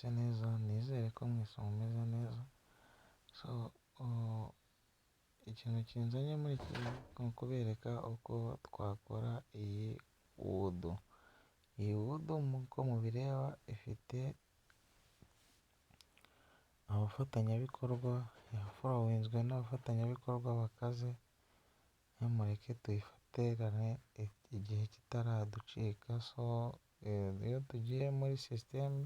mwaramutse neza, nizere ko mwese mumeze neza. Ikintu kinzanye muri iki ni ukubereka uko twakora iyi wudu. Iyi wudu nk'uko mubireba ifite abafatanyabikorwa, yaforowinzwe n'abafatanyabikorwa bakaze. Mureke tuyifatirane igihe kitaraducika. Iyo tugiye muri sisiteme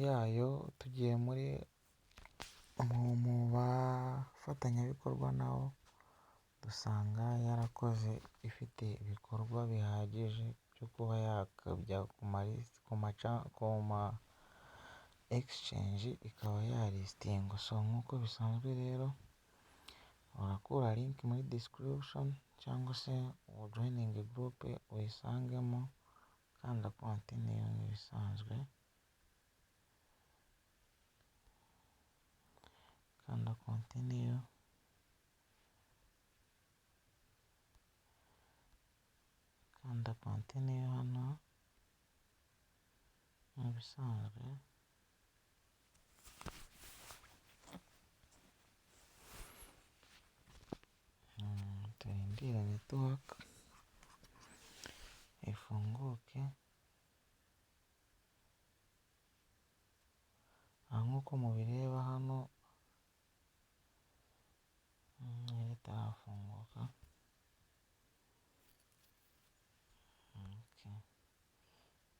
yayo, tugiye mu bafatanyabikorwa nabo dusanga yarakoze, ifite ibikorwa bihagije byo kuba yakajya ku ma exchange ikaba yalistingwa. Nk'uko bisanzwe rero, urakura link muri description cyangwa se joining group uyisangemo, kanda continue nk'ibisanzwe, kanda continue, kanda continue hano nk'ibisanzwe. Turindire network ifunguke. Nk'uko mubireba hano itarafunguka.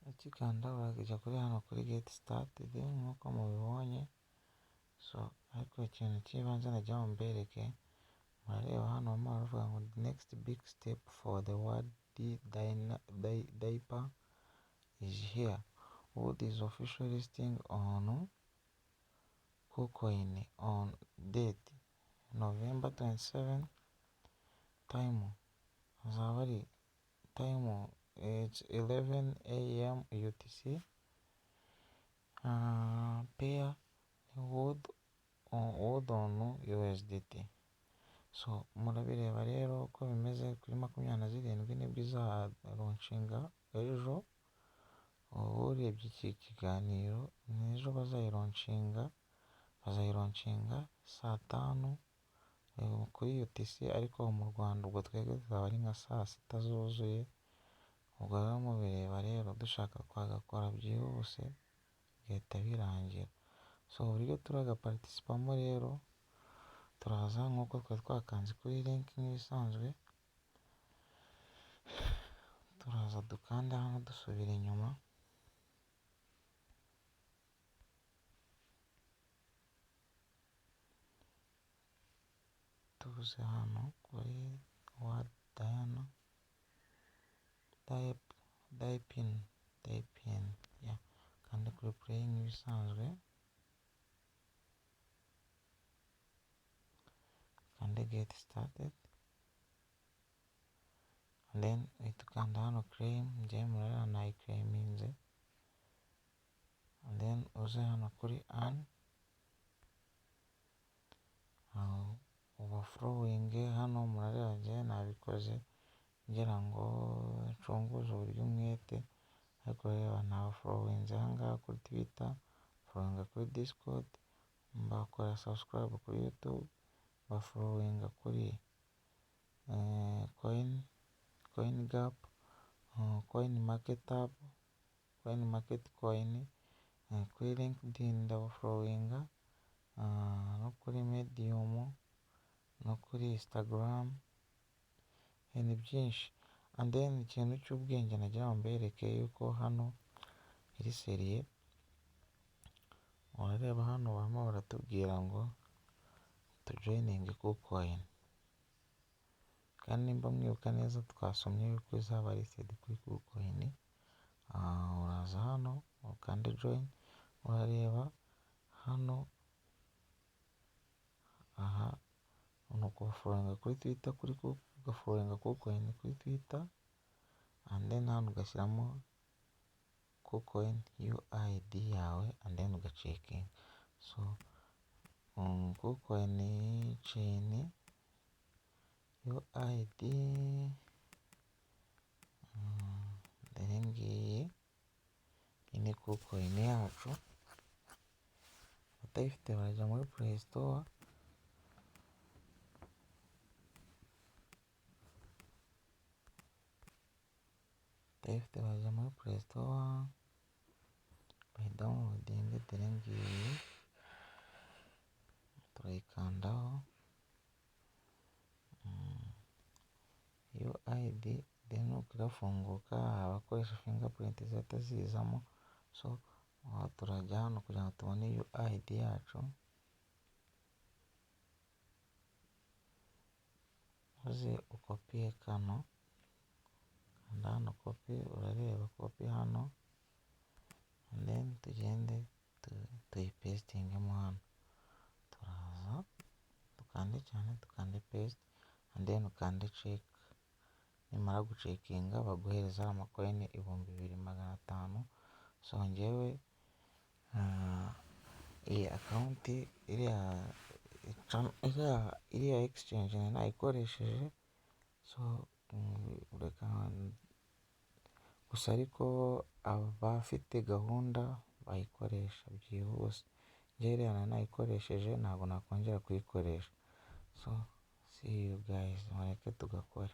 Ukikanda urajya kuri hano kuri get started nk'uko mubibonye. Ariko ikintu cy'ibanze nagira ngo mbereke, murareba hano barimo baravuga ngo the next big step for the world diaper is here. Wood is officially listing on KuCoin on date November 27. Time azaba ari it's 11 AM UTC. Pair Wood on USDT. Murabireba rero uko bimeze. Kuri 27 nibwo izaronshinga ejo. Urebye iki kiganiro n'ejo bazayironshinga saa 5 kuri UTC, ariko mu Rwanda ubwo twebwe tuzaba ari nka saa 6 zuzuye. Ubwo rero mubireba rero, dushaka kwagakora byihuse bigahita birangira. Uburyo turagaparticipamo rero, turaza nk'uko twari twakanze kuri link nk'ibisanzwe, turaza dukanda hano dusubira inyuma. Tuze hano kuri Word Diana Dipin kanda kuri play nk'ibisanzwe, kanda get started, and then uhita ukanda hano claim. Njyewe murareba nayiclaiminze, and then uze hano kuri earn, overflowing. Hano murareba njyewe nabikoze ngira ngo ncunguze uburyo umwete, ariko reba na followinze ahangaha kuri Twitter, followinga kuri Discord, mbakora subscribe kuri YouTube, bafollowinga kuri CoinGap, CoinMarketApp, CoinMarketCoin, kuri LinkedIn ndabafollowinga, no kuri Medium, no kuri Instagram. Ni byinshi. And then ikintu cy'ubwenge nagira ngo mbereke yuko hano iri seriye. Urareba hano barimo baratubwira ngo tujoininge KuCoin, kandi nimba mwibuka neza twasomye yuko izaba listed kuri KuCoin. Uraza hano ukande join, urareba hano, aha ni ukubafollowinga kuri Twitter, ugafollowinga KuCoin kuri Twitter, and then hano ugashyiramo KuCoin UID yawe, and then ugacekinga. KuCoin chain UID dore ngiyi Iyi ni kukoyini yacu, abatayifite barajya muri play store, bayidawunilodinge, dore ngiyi turayikandaho, UID then nuko irafunguka, abakoresha fingerprint zihita zizamo, so turajya hano kugira ngo tubone UID yacu, maze ukopiye kano, kanda hano kopi, urareba kopi hano, and then tugende tuyipesitingemo hano, turaza dukande cyane, dukande paste, and then ukande check, nimara gucekinga baguhereza amakoini 2500. So njyewe iyi account iriya exchange nayikoresheje, so reka gusa ariko abafite gahunda bayikoresha byihuse, njyewe iriya nayikoresheje ntabwo nakongera kuyikoresha. So see you guys, mureke tugakore.